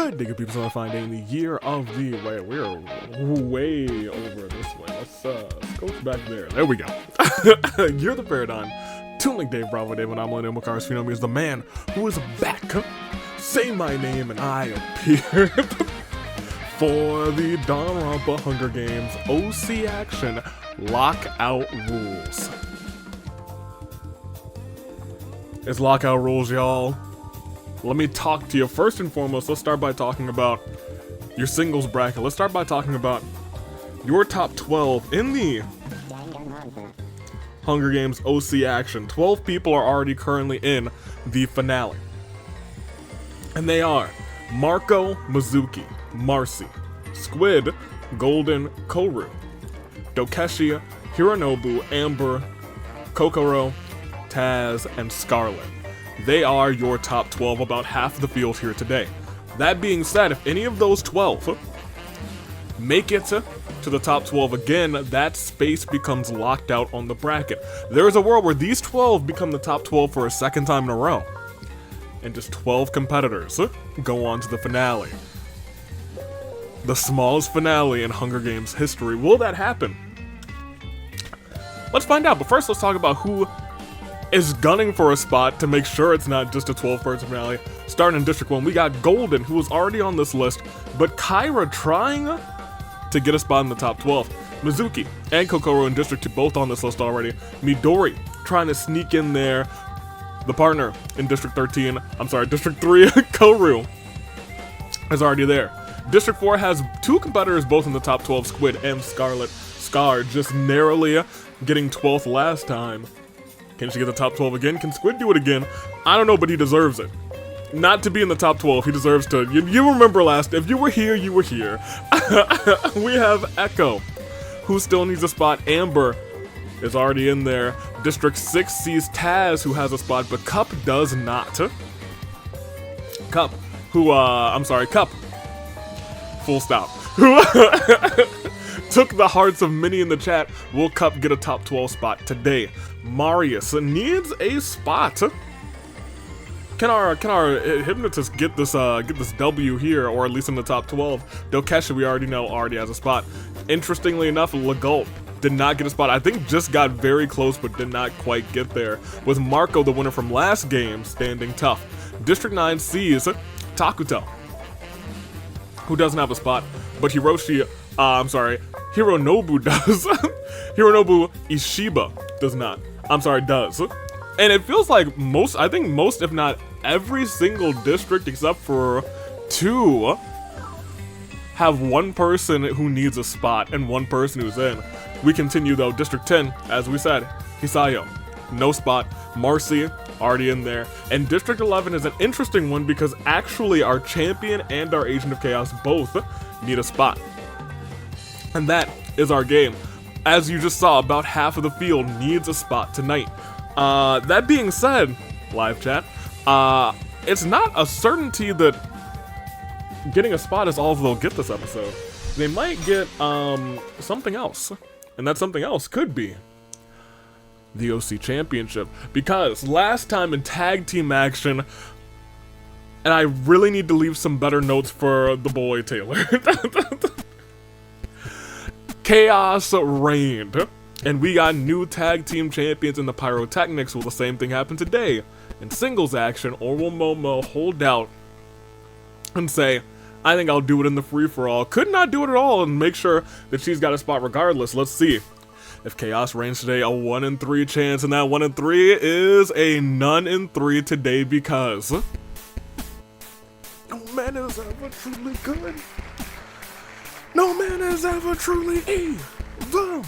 Good day, good people. So finding the year of the we're way over this way. Let's go back there. There we go. You're the Paradigm. Toon Link Dave Bravo Dave, and I'm Millennial Cars. You know me as the man who is back. Say my name and I appear for the Danganronpa Hunger Games OC Action Lockout Rules. It's Lockout Rules, y'all. Let me talk to you. First and foremost, let's start by talking about your singles bracket. Let's start by talking about your top 12 in the Hunger Games OC Action. 12 people are already currently in the finale. And they are Marco, Mizuki, Marcy, Squid, Golden, Koru, Dokeshi, Hironobu, Amber, Kokoro, Taz, and Scarlet. They are your top 12, about half the field here today. That being said, if any of those 12 make it to the top 12 again, that space becomes locked out on the bracket. There is a world where these 12 become the top 12 for a second time in a row, and just 12 competitors go on to the finale. The smallest finale in Hunger Games history. Will that happen? Let's find out, but first let's talk about who is gunning for a spot to make sure it's not just a 12-person finale. Starting in District 1, we got Golden, who was already on this list, but Kyra trying to get a spot in the top 12. Mizuki and Kokoro in District 2, both on this list already. Midori trying to sneak in there. The partner in District 13, District 3, Koru, is already there. District 4 has two competitors both in the top 12, Squid and Scarlet. Scar just narrowly getting 12th last time. Can she get the top 12 again? Can Squid do it again? I don't know, but he deserves it. Not to be in the top 12, he deserves to. You remember last, if you were here, you were here. We have Echo, who still needs a spot. Amber is already in there. District 6 sees Taz, who has a spot, but Cup does not. Cup, Cup, full stop, who took the hearts of many in the chat. Will Cup get a top 12 spot today? Marius needs a spot. Can our hypnotist get this W here, or at least in the top 12? Dokeshi, we already know, already has a spot. Interestingly enough, LOCKOUT did not get a spot. I think just got very close, but did not quite get there. With Marco, the winner from last game, standing tough. District 9 sees Takuto, who doesn't have a spot, but Hironobu does. Hironobu Ishiba does not. Does. And it feels like most, if not every single district except for 2 have one person who needs a spot and one person who's in. We continue though. District 10, as we said, Hisayo, no spot. Marcy, already in there. And District 11 is an interesting one because actually our champion and our Agent of Chaos both need a spot. And that is our game. As you just saw, about half of the field needs a spot tonight. That being said, live chat, it's not a certainty that getting a spot is all they'll get this episode. They might get something else, and that something else could be the OC Championship. Because last time in tag team action, and I really need to leave some better notes for the boy Taylor. Chaos reigned, and we got new tag team champions in the Pyrotechnics. Will the same thing happen today in singles action, or will Momo hold out and say, I think I'll do it in the free-for-all? Could not do it at all and make sure that she's got a spot regardless. Let's see if Chaos reigns today. A 1 in 3 chance, and that 1 in 3 is a none in 3 today, because no man is ever truly good. No man is ever truly evil.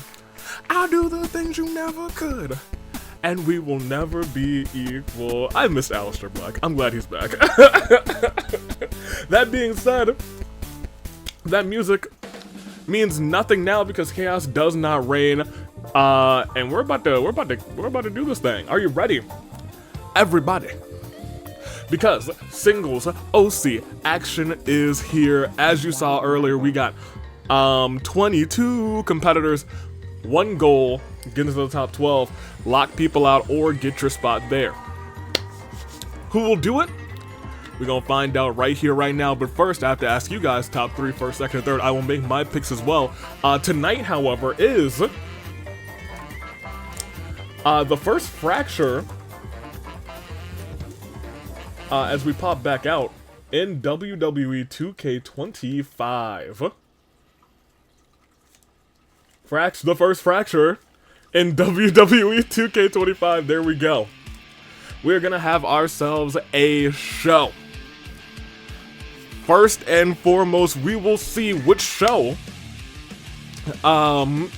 I'll do the things you never could, and we will never be equal. I missed Aleister Black. I'm glad he's back. That being said, that music means nothing now because Chaos does not reign. And we're about to do this thing. Are you ready, everybody? Because singles OC action is here. As you saw earlier, we got 22 competitors, one goal, get into the top 12, lock people out, or get your spot there. Who will do it? We're gonna find out right here, right now. But first, I have to ask you guys top 3, first, second, and third. I will make my picks as well. Tonight, however, is the first fracture as we pop back out in WWE 2K25. The first fracture in WWE 2K25. There we go. We're gonna have ourselves a show. First and foremost, we will see which show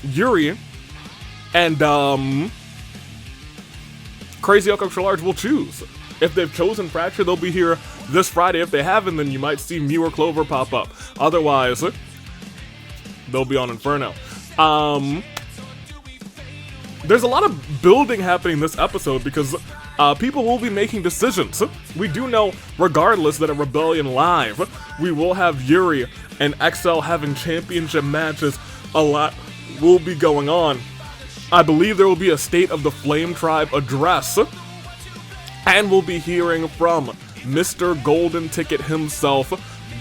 Yuri and Crazy Elk Extra Large will choose. If they've chosen Fracture, they'll be here this Friday. If they haven't, then you might see Mew or Clover pop up. Otherwise, they'll be on Inferno. There's a lot of building happening this episode because people will be making decisions. We do know, regardless, that at Rebellion Live, we will have Yuri and XL having championship matches. A lot will be going on. I believe there will be a State of the Flame Tribe address. And we'll be hearing from Mr. Golden Ticket himself,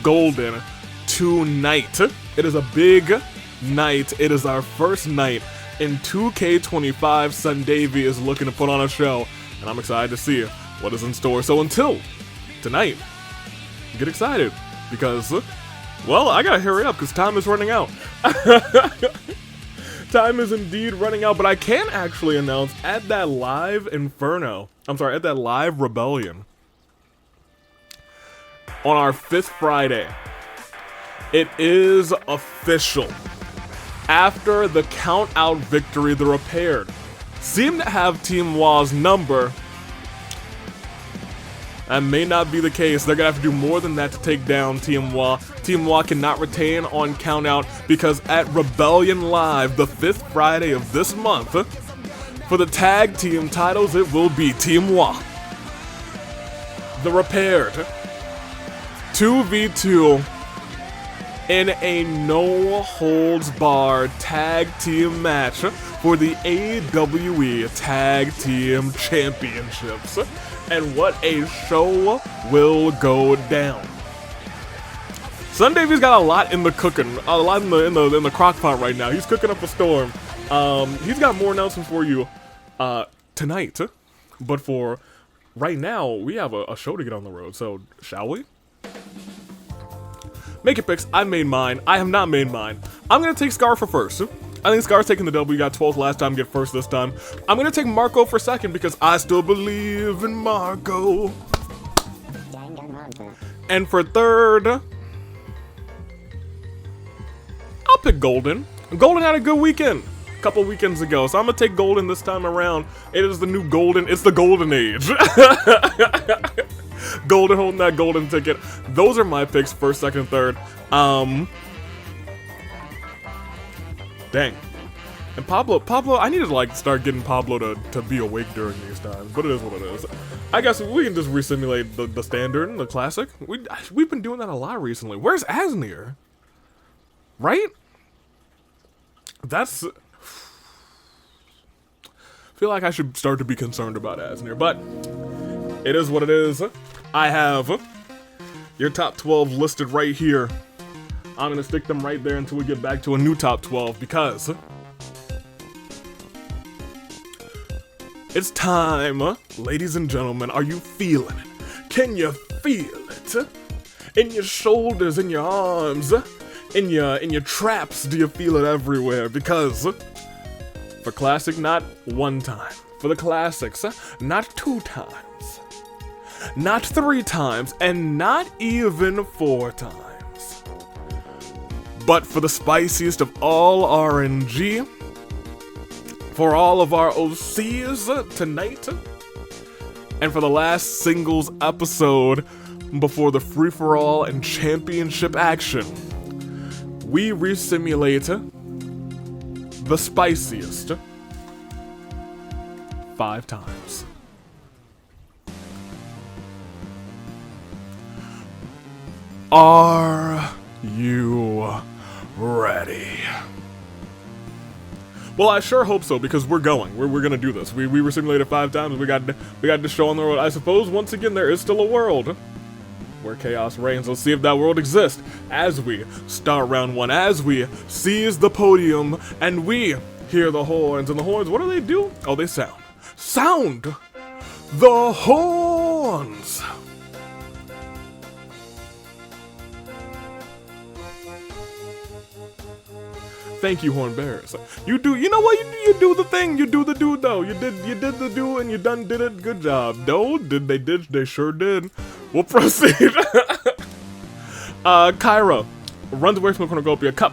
Golden, tonight. It is a big night. It is our first night in 2K25. Sun Davey is looking to put on a show, and I'm excited to see what is in store. So until tonight, get excited, because, well, I gotta hurry up because time is running out. Time is indeed running out, but I can actually announce at that live Inferno, at that live Rebellion, on our 5th Friday, it is official. After the count-out victory, the Repaired seem to have Team Wa's number. That may not be the case. They're gonna have to do more than that to take down Team Wa. Team Wa cannot retain on count-out because at Rebellion Live, the 5th Friday of this month, for the tag team titles, it will be Team Wa, the Repaired, 2v2 in a no-holds-barred tag team match for the AWE Tag Team Championships. And what a show will go down. Sun Davey's got a lot in the cooking, a lot in the crock pot right now. He's cooking up a storm. He's got more announcements for you tonight, but for right now, we have a show to get on the road. So shall we? Make your picks. I made mine. I have not made mine. I'm gonna take Scar for first. I think Scar's taking the W. Got 12th last time, get first this time. I'm gonna take Marco for second because I still believe in Marco. And for third, I'll pick Golden. Golden had a good weekend a couple weekends ago, so I'm gonna take Golden this time around. It is the new Golden. It's the Golden Age. Golden holding that golden ticket. Those are my picks, first, second, and third. Dang. And Pablo, I need to like start getting Pablo to be awake during these times, but it is what it is. I guess we can just resimulate the standard, the classic. We've been doing that a lot recently. Where's Asnir? Right? That's... I feel like I should start to be concerned about Asnir, but it is what it is. I have your top 12 listed right here. I'm gonna stick them right there until we get back to a new top 12 because it's time, ladies and gentlemen. Are you feeling it? Can you feel it? In your shoulders, in your arms, in your traps, do you feel it everywhere? Because for Classic, not one time. For the Classics, not 2 times. Not 3 times, and not even 4 times. But for the spiciest of all RNG, for all of our OCs tonight, and for the last singles episode before the free-for-all and championship action, we resimulate the spiciest 5 times. Are you ready? Well, I sure hope so, because we're going. We're gonna do this. We were simulated 5 times. We got the show on the road. I suppose once again there is still a world where chaos reigns. Let's see if that world exists as we start round 1, as we seize the podium, and we hear the horns. And the horns, what do they do? Oh, they sound. Sound the horns! Thank you, horn bearers. You know what? You do the thing. You do the do though. You did the do and you done did it. Good job. No, they sure did. We'll proceed. Kyra runs away from the cornucopia cup.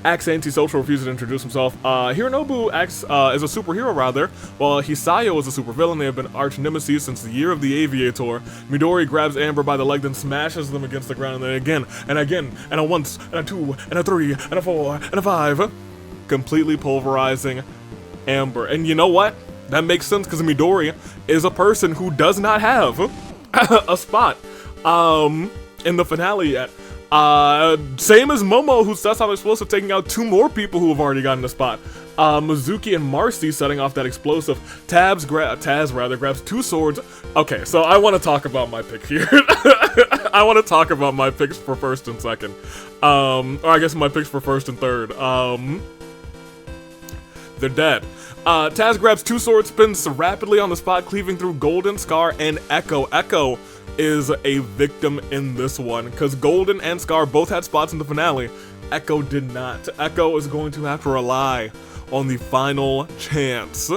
Acts antisocial, refuses to introduce himself. Hironobu acts is a superhero rather, while Hisayo is a supervillain. They have been arch nemesis since the year of the Aviator. Midori grabs Amber by the leg, then smashes them against the ground, and then again, and again, and a once, and a two, and a three, and a four, and a five. Completely pulverizing Amber. And you know what? That makes sense, because Midori is a person who does not have a spot in the finale yet. Same as Momo, who sets off explosive, taking out 2 more people who have already gotten a spot. Mizuki and Marcy setting off that explosive. Taz grabs 2 swords. Okay, so I want to talk about my pick here. I want to talk about my picks for first and second. Or I guess my picks for first and third. They're dead. Taz grabs 2 swords, spins rapidly on the spot, cleaving through Golden, Scar, and Echo. Echo is a victim in this one, because Golden and Scar both had spots in the finale. Echo did not. Echo is going to have to rely on the final chance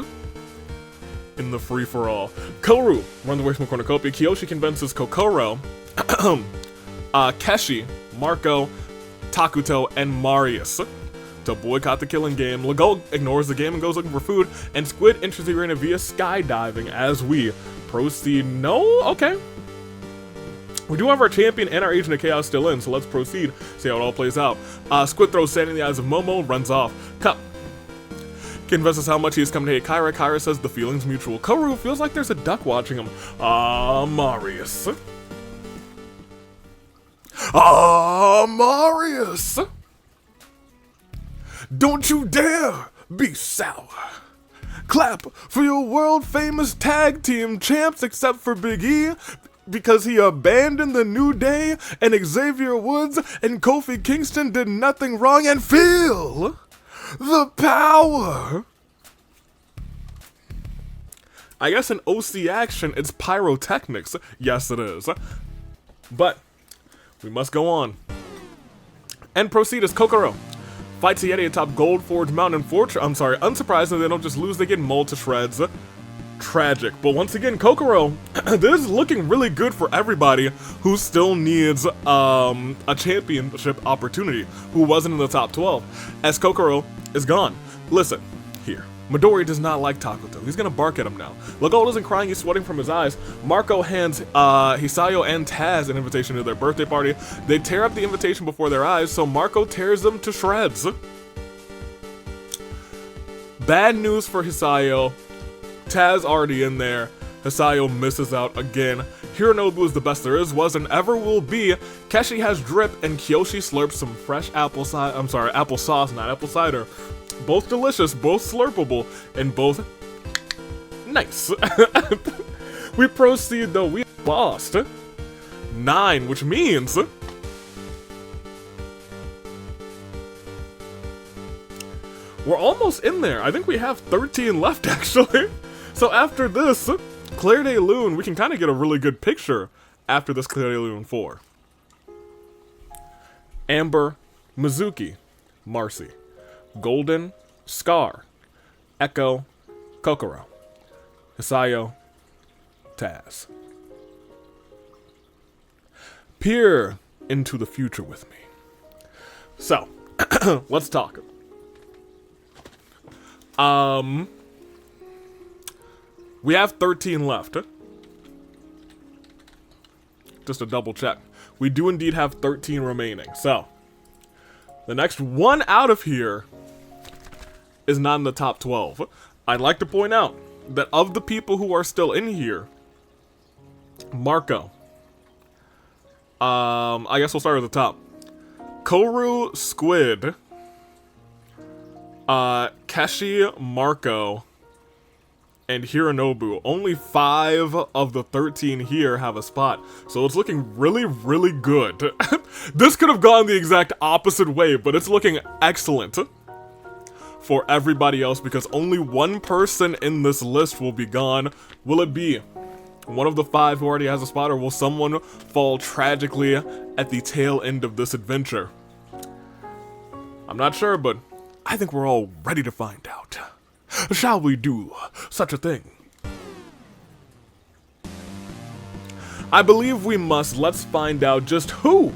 in the free-for-all. Koru runs away from the cornucopia. Kiyoshi convinces Kokoro, Keshi, Marco, Takuto, and Marius to boycott the killing game. Legault ignores the game and goes looking for food, and Squid enters the arena via skydiving as we proceed. No? Okay. We do have our champion and our agent of chaos still in, so let's proceed, see how it all plays out. Squid throws sand in the eyes of Momo, runs off. Cup confesses how much he has come to hate Kyra. Kyra says the feeling's mutual. Koru feels like there's a duck watching him. Marius. Marius! Don't you dare be sour. Clap for your world-famous tag team champs except for Big E, because he abandoned the New Day, and Xavier Woods and Kofi Kingston did nothing wrong, and feel the power. I guess in OC action, it's pyrotechnics. Yes, it is. But we must go on. And proceed as Kokoro fights Yeti atop Gold Forge Mountain. Unsurprisingly, they don't just lose, they get mauled to shreds. Tragic. But once again, Kokoro, this is looking really good for everybody who still needs a championship opportunity, who wasn't in the top 12, as Kokoro is gone. Listen, here. Midori does not like Takuto. He's gonna bark at him now. Legault isn't crying, he's sweating from his eyes. Marco hands Hisayo and Taz an invitation to their birthday party. They tear up the invitation before their eyes, so Marco tears them to shreds. Bad news for Hisayo. Taz already in there. Hisayo misses out again. Hironobu is the best there is, was, and ever will be. Keshi has drip, and Kiyoshi slurps some fresh apple sauce, not apple cider. Both delicious, both slurpable, and both nice. We proceed though, we lost 9, which means we're almost in there. I think we have 13 left actually. So after this, Claire de Lune, we can kind of get a really good picture after this Claire de Lune 4. Amber, Mizuki, Marcy, Golden, Scar, Echo, Kokoro, Hisayo, Taz. Peer into the future with me. So, let's talk. We have 13 left. Just a double check. We do indeed have 13 remaining. So, the next one out of here is not in the top 12. I'd like to point out that of the people who are still in here, Marco. I guess we'll start at the top. Koru, Squid, Keshi, Marco, and Hironobu. Only 5 of the 13 here have a spot, so it's looking really, really good. This could have gone the exact opposite way, but it's looking excellent for everybody else because only one person in this list will be gone. Will it be one of the 5 who already has a spot, or will someone fall tragically at the tail end of this adventure? I'm not sure, but I think we're all ready to find out. Shall we do such a thing? I believe we must. Let's find out just who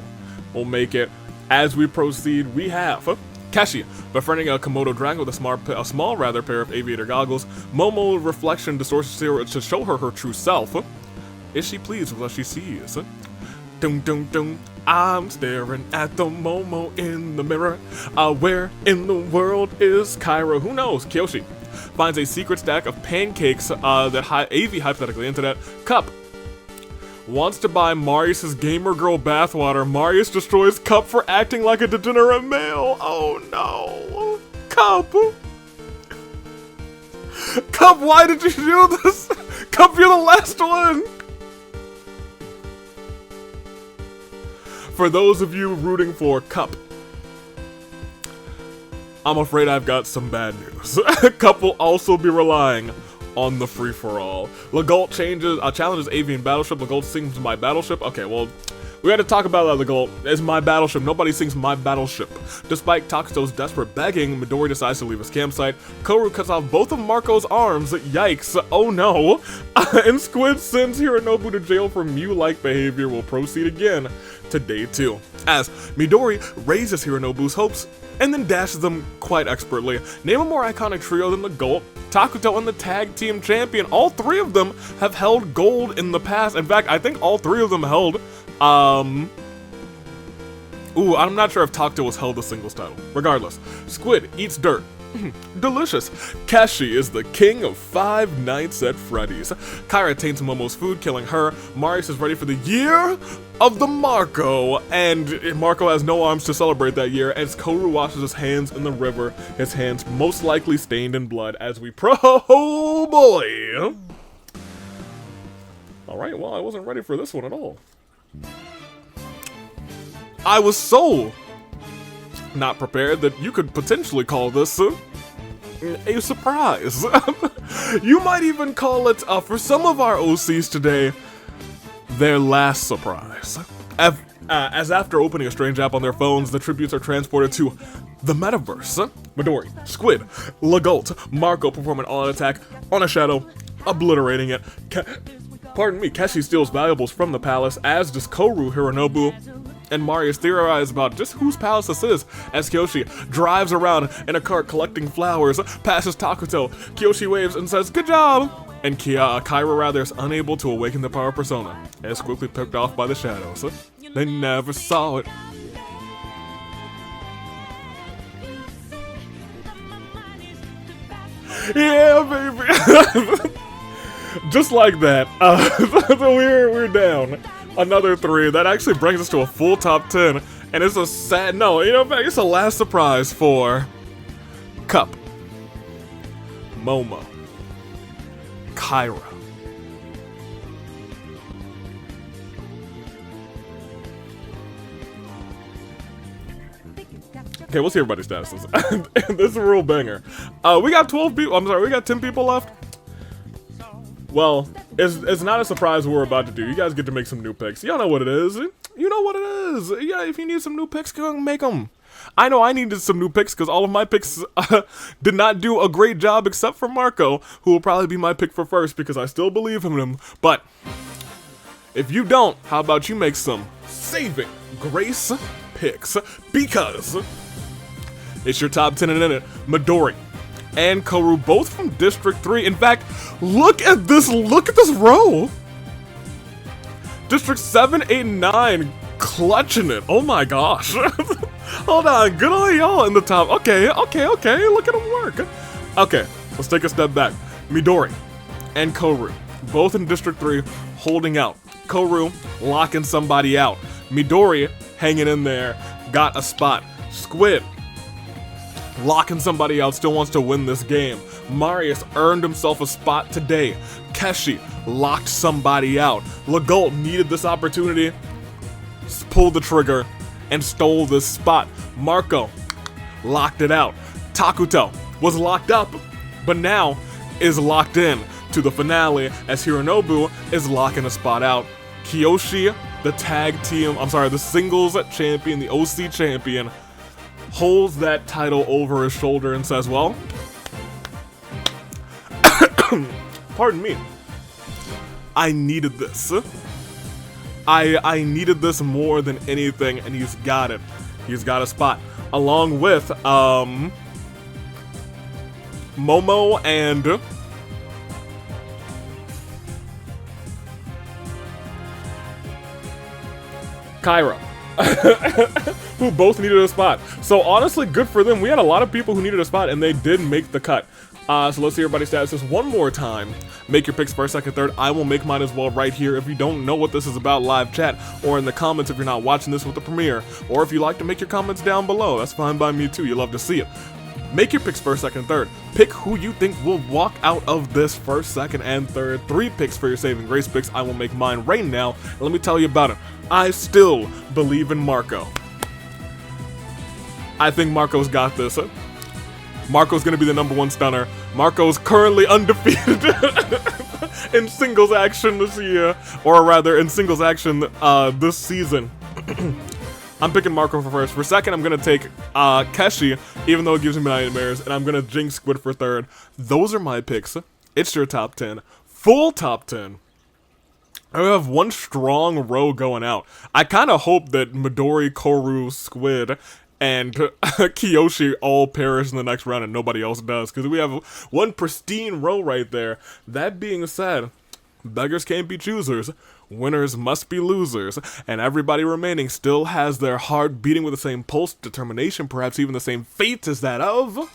will make it. As we proceed, we have Keshi, befriending a Komodo dragon with a small pair of aviator goggles. Momo reflection distorts to show her true self. Is she pleased with what she sees? Dun dun dun. I'm staring at the Momo in the mirror. Where in the world is Kyra? Who knows? Kyoshi finds a secret stack of pancakes that AV hypothetically into that cup. Wants to buy Marius' gamer girl bathwater. Marius destroys Cup for acting like a degenerate male. Oh no. Cup! Cup, why did you do this? Cup, you're the last one! For those of you rooting for Cup, I'm afraid I've got some bad news. Cup will also be relying on the free-for-all. LOCKOUT challenges avian battleship. LOCKOUT sings my battleship. Okay, well, we had to talk about that. LOCKOUT is my battleship. Nobody sings my battleship. Despite Takuto's desperate begging, Midori decides to leave his campsite. Koru cuts off both of Marco's arms. Yikes. Oh no. And Squid sends Hironobu to jail for Mew-like behavior. Will proceed again to day 2. As Midori raises Hironobu's hopes and then dashes them quite expertly. Name a more iconic trio than LOCKOUT, Takuto, and the tag team champion. All 3 of them have held gold in the past. In fact, I think all 3 of them held, ooh, I'm not sure if Takuto was held the singles title. Regardless, Squid eats dirt. Delicious. Keshi is the king of 5 nights at Freddy's. Kyra taints Momo's food, killing her. Marius is ready for the year of the Marco, and Marco has no arms to celebrate that year as Koru washes his hands in the river, his hands most likely stained in blood as we oh boy. Alright, well, I wasn't ready for this one at all. I was so not prepared that you could potentially call this a surprise. You might even call it, for some of our OCs today, their last surprise. As after opening a strange app on their phones, the tributes are transported to the metaverse. Midori, Squid, LOCKOUT, Marco perform an all-out attack on a shadow, obliterating it. Pardon me, Keshi steals valuables from the palace, as does Koru, Hironobu, and Marius theorize about just whose palace this is, as Kyoshi drives around in a cart collecting flowers, passes Takuto. Kyoshi waves and says, "Good job!" And Kyra rather is unable to awaken the power persona, and is quickly picked off by the shadows. They never saw it. Yeah, baby! Just like that, we're down. Another 3. That actually brings us to a full top 10. And it's a sad, no, you know, in fact, it's a last surprise for Cup, Momo, Kyra. Okay, we'll see everybody's statuses. This is a real banger. We got 12 people, I'm sorry, we got 10 people left. Well, it's not a surprise what we're about to do. You guys get to make some new picks. Y'all know what it is. You know what it is. Yeah, if you need some new picks, go and make them. I know I needed some new picks because all of my picks did not do a great job except for Marco, who will probably be my pick for first because I still believe in him. But if you don't, how about you make some saving grace picks? Because it's your top 10 in it. Midori and Koru, both from District 3. In fact, look at this row. District 7, 8, and 9 clutching it. Oh my gosh. Hold on, good on y'all in the top. Okay, look at them work. Okay, let's take a step back. Midori and Koru, both in District 3, holding out. Koru locking somebody out. Midori hanging in there, got a spot. Squid locking somebody out, still wants to win this game. Marius earned himself a spot today. Keshi locked somebody out. LOCKOUT needed this opportunity, pulled the trigger, and stole this spot. Marco locked it out. Takuto was locked up, but now is locked in to the finale as Hironobu is locking a spot out. Kiyoshi, the singles champion, the OC champion, holds that title over his shoulder and says, well, pardon me, I needed this. I needed this more than anything, and he's got it. He's got a spot. Along with, Momo and Kyra, who both needed a spot. So honestly, good for them. We had a lot of people who needed a spot, and they did make the cut. So let's see everybody's statuses one more time. Make your picks first, second, third. I will make mine as well right here. If you don't know what this is about, live chat, or in the comments if you're not watching this with the premiere, or if you like to make your comments down below, that's fine by me too. You love to see it. Make your picks first, second, third. Pick who you think will walk out of this first, second, and third. 3 picks for your saving grace picks. I will make mine right now. And let me tell you about it. I still believe in Marco. I think Marco's got this. Marco's gonna be the #1 stunner. Marco's currently undefeated in singles action this year, or rather in singles action this season. I'm picking Marco for first. For second, I'm gonna take Keshi, even though it gives me nightmares, and I'm gonna jinx Squid for third. Those are my picks. It's your top 10. Full top 10. I have one strong row going out. I kind of hope that Midori, Koru, Squid, and Kiyoshi all perish in the next round and nobody else does, because we have one pristine row right there. That being said, beggars can't be choosers. Winners must be losers, and everybody remaining still has their heart beating with the same pulse, determination, perhaps even the same fate as that of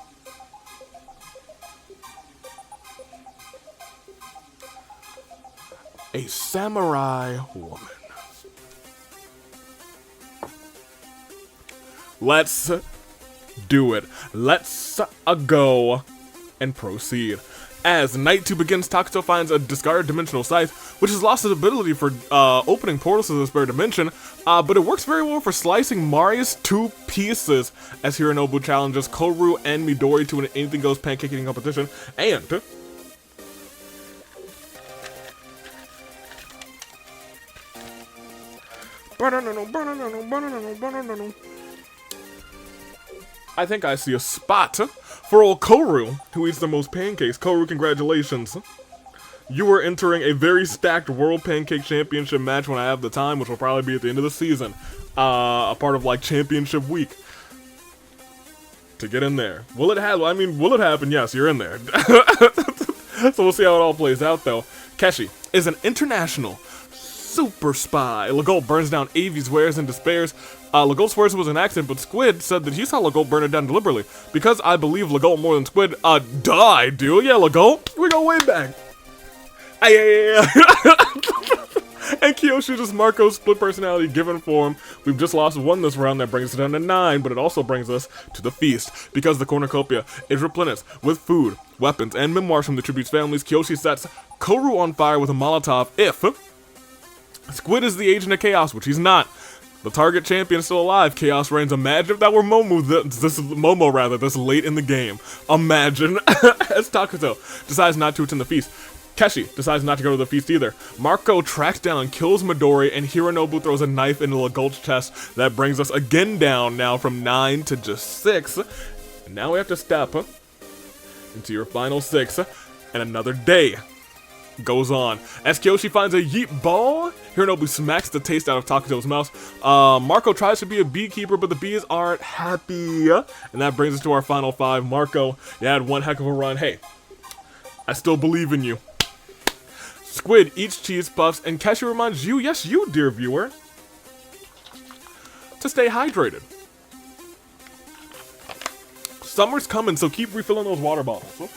a samurai woman. Let's do it. Let's go and proceed. As Night 2 begins, Takuto finds a discarded dimensional scythe, which has lost its ability for opening portals to the spare dimension, but it works very well for slicing Marius to pieces, as Hironobu challenges Koru and Midori to an anything goes pancake eating competition, and I think I see a spot for old Koru, who eats the most pancakes. Koru, congratulations. You are entering a very stacked World Pancake Championship match when I have the time, which will probably be at the end of the season. A part of, like, Championship Week. To get in there. Will it happen? I mean, will it happen? Yes, you're in there. So we'll see how it all plays out, though. Keshi is an international super spy. LOCKOUT burns down Avi's wares and despairs. LOCKOUT swears it was an accident, but Squid said that he saw LOCKOUT burn it down deliberately. Because I believe LOCKOUT more than Squid, die, dude. Yeah, LOCKOUT, we go way back. And Kiyoshi just Marco's split personality given form. We've just lost 1 this round, that brings us down to 9, but it also brings us to the feast. Because the cornucopia is replenished with food, weapons, and memoirs from the tribute's families, Kiyoshi sets Koru on fire with a Molotov if Squid is the agent of chaos, which he's not. The target champion is still alive. Chaos reigns. Imagine if that were Momo this late in the game. Imagine. As Takuto decides not to attend the feast. Keshi decides not to go to the feast either. Marco tracks down and kills Midori, and Hironobu throws a knife into LOCKOUT's chest. That brings us again down now from 9 to just 6. And now we have to step into your final 6, and another day goes on. As Kiyoshi finds a yeet ball, Hironobu smacks the taste out of Takuto's mouth. Marco tries to be a beekeeper, but the bees aren't happy. And that brings us to our final 5. Marco, you had one heck of a run. Hey, I still believe in you. Squid eats cheese puffs, and Keshi reminds you, yes you, dear viewer, to stay hydrated. Summer's coming, so keep refilling those water bottles.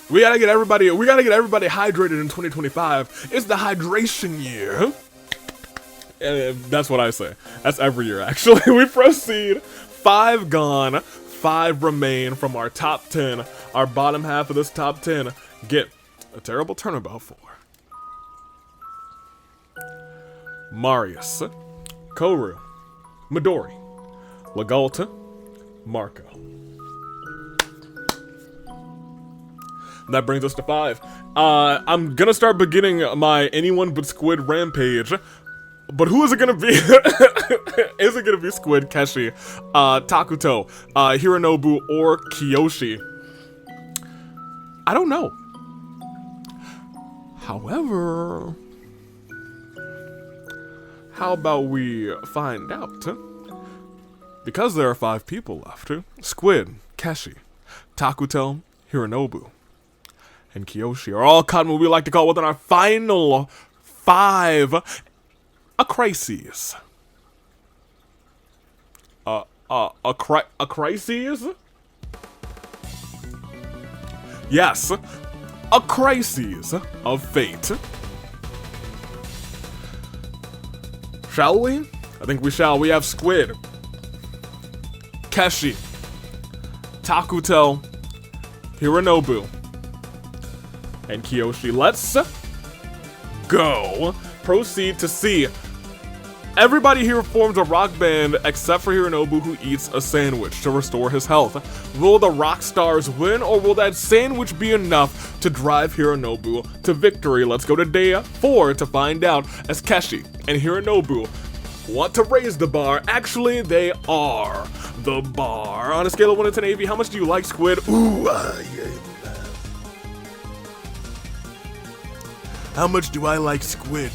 We gotta get everybody hydrated in 2025. It's the hydration year. That's what I say. That's every year, actually. We proceed. 5 gone, 5 remain from our top 10. Our bottom half of this top 10 get a terrible turnabout for Marius, Koru, Midori, LOCKOUT, Marco. That brings us to 5. I'm gonna start beginning my anyone but Squid rampage. But who is it gonna be? Is it gonna be Squid, Keshi, Takuto, Hironobu, or Kiyoshi? I don't know. However, how about we find out? Because there are 5 people left. Squid, Keshi, Takuto, Hironobu, and Kiyoshi are all caught in what we like to call within our final 5 a crises. A crises? Yes, a crises of fate. Shall we? I think we shall. We have Squid, Keshi, Takuto, Hironobu, and Kiyoshi. Let's go. Proceed to see. Everybody here forms a rock band except for Hironobu, who eats a sandwich to restore his health. Will the rock stars win, or will that sandwich be enough to drive Hironobu to victory? Let's go to day 4 to find out, as Keshi and Hironobu want to raise the bar. Actually, they are the bar. On a scale of 1 to 10 AV, how much do you like Squid? Ooh, yeah. How much do I like Squid?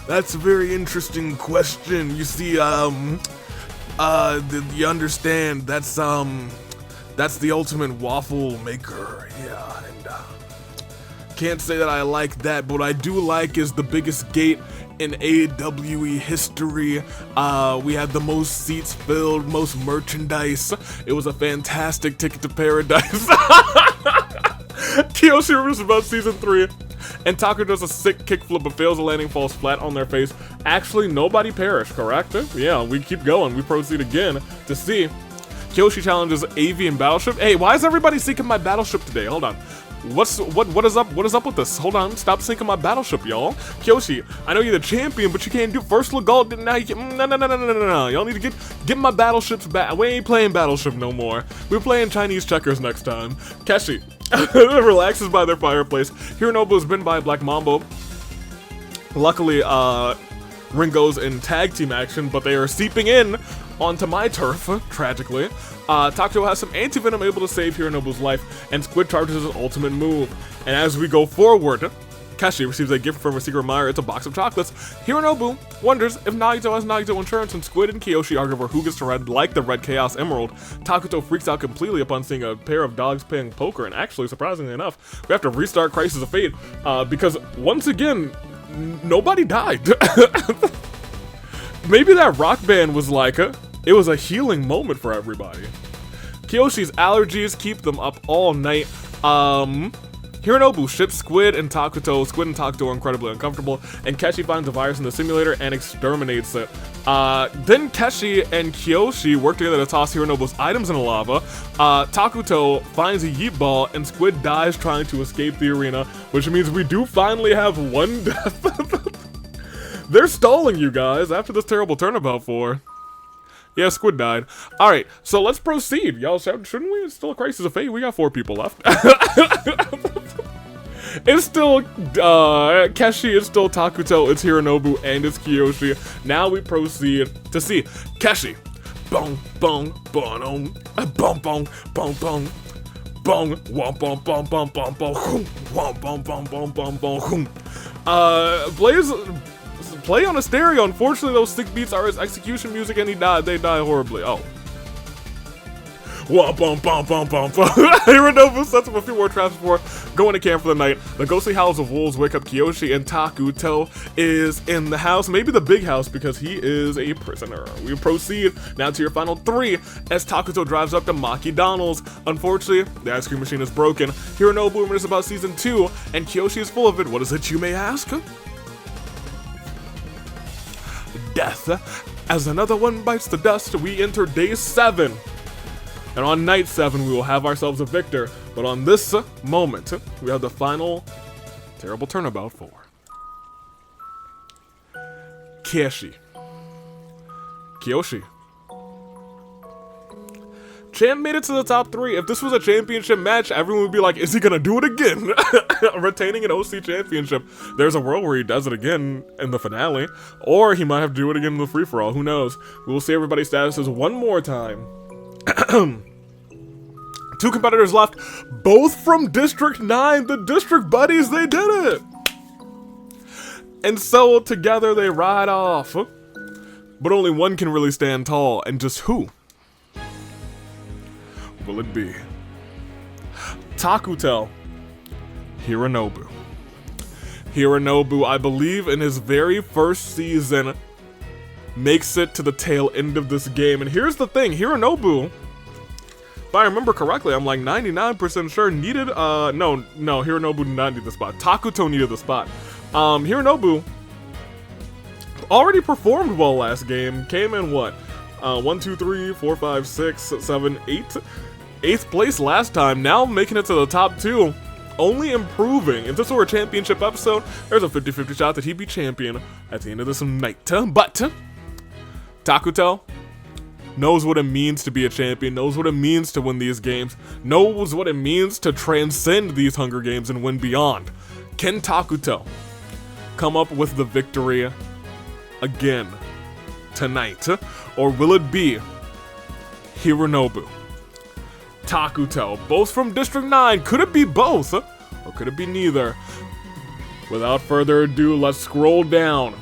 That's a very interesting question. You see, you understand, that's the ultimate waffle maker, yeah, and, can't say that I like that, but what I do like is the biggest gate in AWE history. We had the most seats filled, most merchandise. It was a fantastic ticket to paradise. Kiyoshi remembers about season 3. And Taku does a sick kickflip but fails a landing, falls flat on their face. Actually, nobody perished, correct? Yeah, we keep going. We proceed again to see. Kiyoshi challenges AV and Battleship. Hey, why is everybody sinking my Battleship today? Hold on. What is up? What is up with this? Hold on, stop sinking my Battleship, y'all. Kiyoshi, I know you're the champion, but you can't do first LOCKOUT. Now you can. No. Y'all need to get my Battleships back. We ain't playing Battleship no more. We're playing Chinese checkers next time. Keshi relaxes by their fireplace. Hironobu is bitten by a black mambo. Luckily, Ringo's in tag team action, but they are seeping in onto my turf, tragically. Takuto has some anti-venom able to save Hironobu's life, and Squid charges his ultimate move. And as we go forward, Keshi receives a gift from a secret admirer. It's a box of chocolates. Hironobu wonders if Nagito has Nagito insurance, and Squid and Kiyoshi argue over who gets to ride like the Red Chaos Emerald. Takuto freaks out completely upon seeing a pair of dogs playing poker, and actually, surprisingly enough, we have to restart Crisis of Fate, because once again, nobody died. Maybe that rock band was like it was a healing moment for everybody. Kiyoshi's allergies keep them up all night. Hironobu ships Squid and Takuto. Squid and Takuto are incredibly uncomfortable, and Keshi finds a virus in the simulator and exterminates it. Then Keshi and Kiyoshi work together to toss Hironobu's items in the lava. Takuto finds a yeet ball, and Squid dies trying to escape the arena, which means we do finally have one death. They're stalling you guys after this terrible turnabout for. Yeah, Squid died. Alright, so let's proceed. Y'all, shouldn't we? It's still a Crisis of Fate. We got 4 people left. It's still Keshi, it's still Takuto, it's Hironobu, and it's Kiyoshi. Now we proceed to see Keshi. Bong, bong, bong, bong, bong, bong, bong. Bong, wom, bong, bong, bong, bong, bong, wom, bong, bong, bong, bong, bong. Blaze play on a stereo. Unfortunately, those sick beats are his execution music, and they die horribly. Oh. Wah, bum, bum, bum, bum, bum. Hironobu sets up a few more traps before going to camp for the night. The ghostly howls of wolves wake up Kiyoshi, and Takuto is in the house, maybe the big house, because he is a prisoner. We proceed now to your final 3 as Takuto drives up to Maki Donald's. Unfortunately, the ice cream machine is broken. Hironobu remembers about season 2, and Kiyoshi is full of it. What is it, you may ask? Death. As another one bites the dust, we enter day 7. And on night 7, we will have ourselves a victor. But on this moment, we have the final terrible turnabout for Kiyoshi. Champ made it to the top 3. If this was a championship match, everyone would be like, is he gonna do it again? Retaining an OC championship. There's a world where he does it again in the finale. Or he might have to do it again in the free-for-all. Who knows? We will see everybody's statuses one more time. 2 competitors left, both from District 9. The District Buddies, they did it! And so together they ride off. But only one can really stand tall, and just who will it be? Takuto Hironobu. Hironobu, I believe in his very first season, makes it to the tail end of this game. And here's the thing, Hironobu, if I remember correctly, I'm like 99% sure, needed, no, Hironobu did not need the spot. Takuto needed the spot. Hironobu already performed well last game, came in what? 1, 2, 3, 4, 5, 6, 7, 8. 8th place last time, now making it to the top 2. Only improving. If this were a championship episode, there's a 50-50 shot that he'd be champion at the end of this night. But Takuto knows what it means to be a champion, knows what it means to win these games, knows what it means to transcend these Hunger Games and win beyond. Can Takuto come up with the victory again tonight? Or will it be Hironobu? Takuto, both from District 9. Could it be both? Or could it be neither? Without further ado, let's scroll down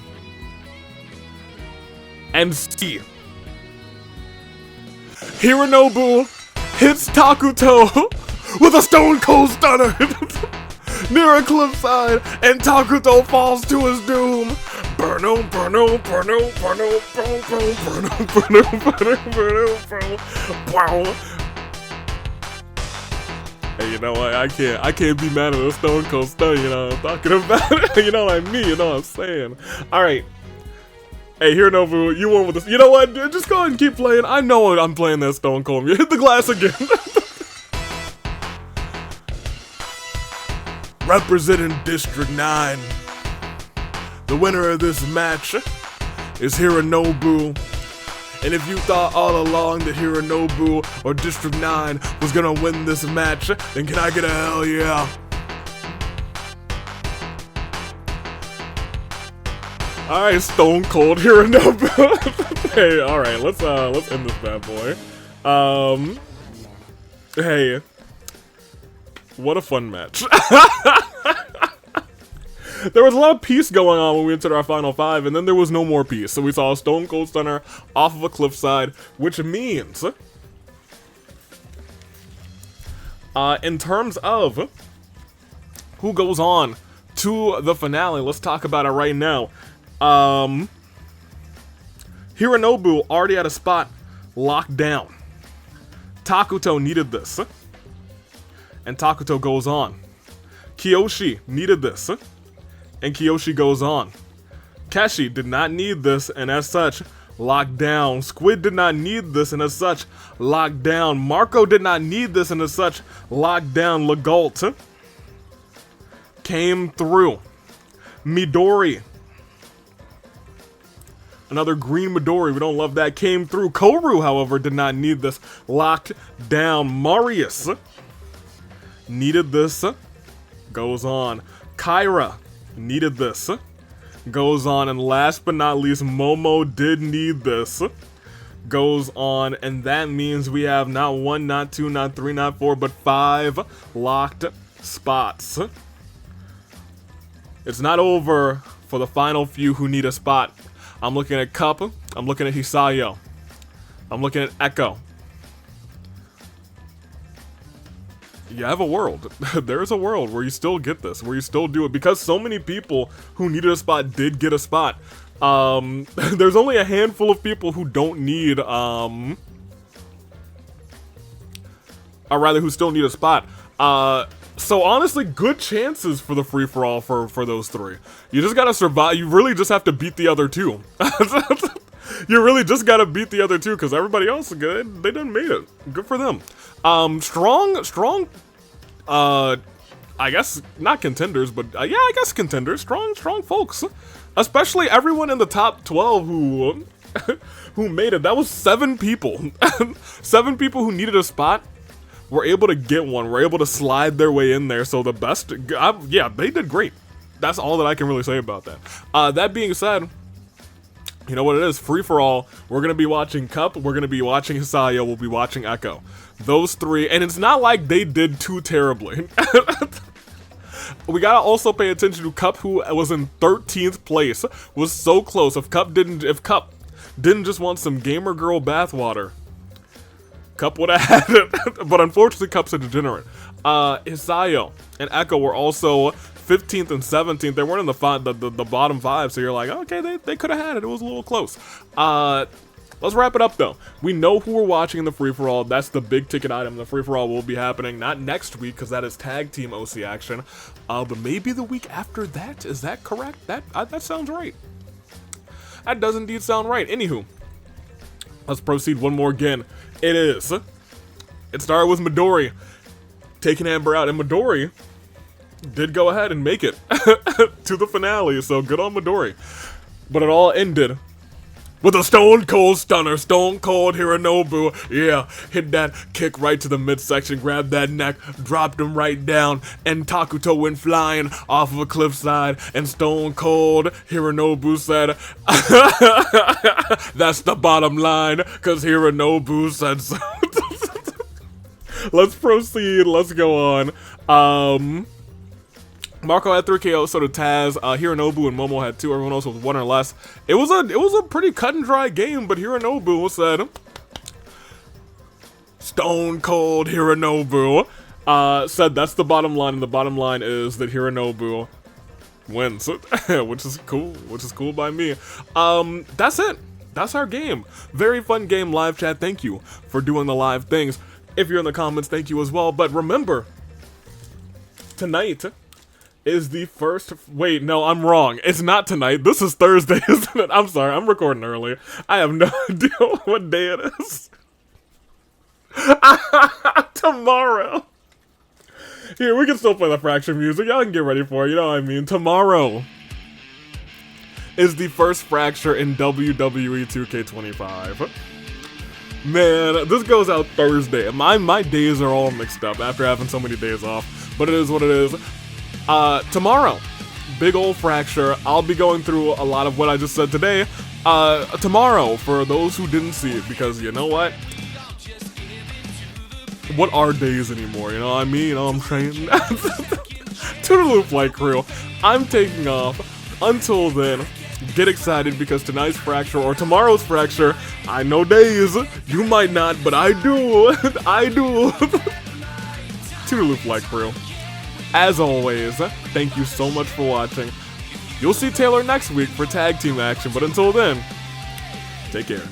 and see. Hironobu hits Takuto with a Stone Cold Stunner near a cliffside, and Takuto falls to his doom. Burno, burno, burno, burno, burno, burno, burno, burno, burno, burno. Wow. Hey, you know what? I can't be mad at a Stone Cold Stunner, you know what I'm talking about? You know what I mean, you know what I'm saying. Alright. Hey, Hironobu, you won with this. You know what? Just go ahead and keep playing. I know I'm playing that Stone Cold. You hit the glass again. Representing District 9. The winner of this match is Hironobu. And if you thought all along that Hironobu or District 9 was gonna win this match, then can I get a hell yeah? Alright, Stone Cold Hironobu. Hey, alright, let's end this bad boy. Hey. What a fun match. There was a lot of peace going on when we entered our final 5, and then there was no more peace. So we saw a Stone Cold Stunner off of a cliffside, which means, in terms of who goes on to the finale, let's talk about it right now. Hironobu already had a spot locked down. Takuto needed this, and Takuto goes on. Kiyoshi needed this, and Kiyoshi goes on. Keshi did not need this, and as such, locked down. Squid did not need this, and as such, locked down. Marco did not need this, and as such, locked down. LOCKOUT came through. Midori, another green Midori, we don't love that, came through. Koru, however, did not need this, locked down. Marius needed this, goes on. Kyra needed this, goes on. And last but not least, Momo did need this, goes on. And that means we have not 1, not 2, not 3, not 4, but 5 locked spots. It's not over for the final few who need a spot. I'm looking at Cup, I'm looking at Hisayo, I'm looking at Echo. You have a world. There's a world where you still get this, where you still do it, because so many people who needed a spot did get a spot. There's only a handful of people who don't need, or rather who still need a spot. So honestly, good chances for the free-for-all for those 3. You just gotta survive. You really just have to beat the other 2. You really just gotta beat the other two because everybody else is good. They done made it. Good for them. Strong. I guess not contenders, but yeah, I guess contenders. Strong folks. Especially everyone in the top 12 who who made it. That was 7 people. 7 people who needed a spot were able to get one. Were able to slide their way in there. So the best, yeah, they did great. That's all that I can really say about that. That being said, you know what it is? Free for all. We're gonna be watching Cup. We're gonna be watching Hisayo. We'll be watching Echo. Those 3, and it's not like they did too terribly. We gotta also pay attention to Cup, who was in 13th place, was so close. If Cup didn't just want some gamer girl bathwater, Cup would have had it. But unfortunately, Cup's a degenerate. Hisayo and Echo were also 15th and 17th. They weren't in the bottom 5, so you're like, okay, they could have had it. It was a little close. Let's wrap it up, though. We know who we're watching in the free-for-all. That's the big ticket item. The free-for-all will be happening, not next week, because that is tag team OC action, but maybe the week after that. Is that correct? That sounds right. That does indeed sound right. Anywho, let's proceed one more again. It started with Midori taking Amber out, and Midori did go ahead and make it to the finale, so good on Midori. But it all ended with a Stone Cold Stunner. Stone Cold Hironobu, yeah, hit that kick right to the midsection, grabbed that neck, dropped him right down, and Takuto went flying off of a cliffside, and Stone Cold Hironobu said, that's the bottom line, because Hironobu said so. Let's proceed, let's go on. Marco had 3 KO, so did Taz. Hironobu and Momo had 2. Everyone else was 1 or less. It was a pretty cut and dry game, but Hironobu said, Stone Cold Hironobu said that's the bottom line, and the bottom line is that Hironobu wins, which is cool by me. That's it. That's our game. Very fun game, live chat. Thank you for doing the live things. If you're in the comments, thank you as well. But remember, tonight is the first, wait, no, I'm wrong. It's not tonight. This is Thursday, isn't it? I'm sorry, I'm recording early. I have no idea what day it is. Tomorrow. Here, we can still play the Fracture music. Y'all can get ready for it, you know what I mean. Tomorrow is the first Fracture in WWE 2K25. Man, this goes out Thursday. My days are all mixed up after having so many days off. But it is what it is. Tomorrow, big old Fracture. I'll be going through a lot of what I just said today. Tomorrow, for those who didn't see it, because you know what? What are days anymore, you know what I mean? You know what I'm saying? Toodaloo Flight Crew, I'm taking off. Until then, get excited because tonight's Fracture, or tomorrow's Fracture, I know days. You might not, but I do. I do. Toodaloo Flight Crew. As always, thank you so much for watching. You'll see Taylor next week for tag team action, but until then, take care.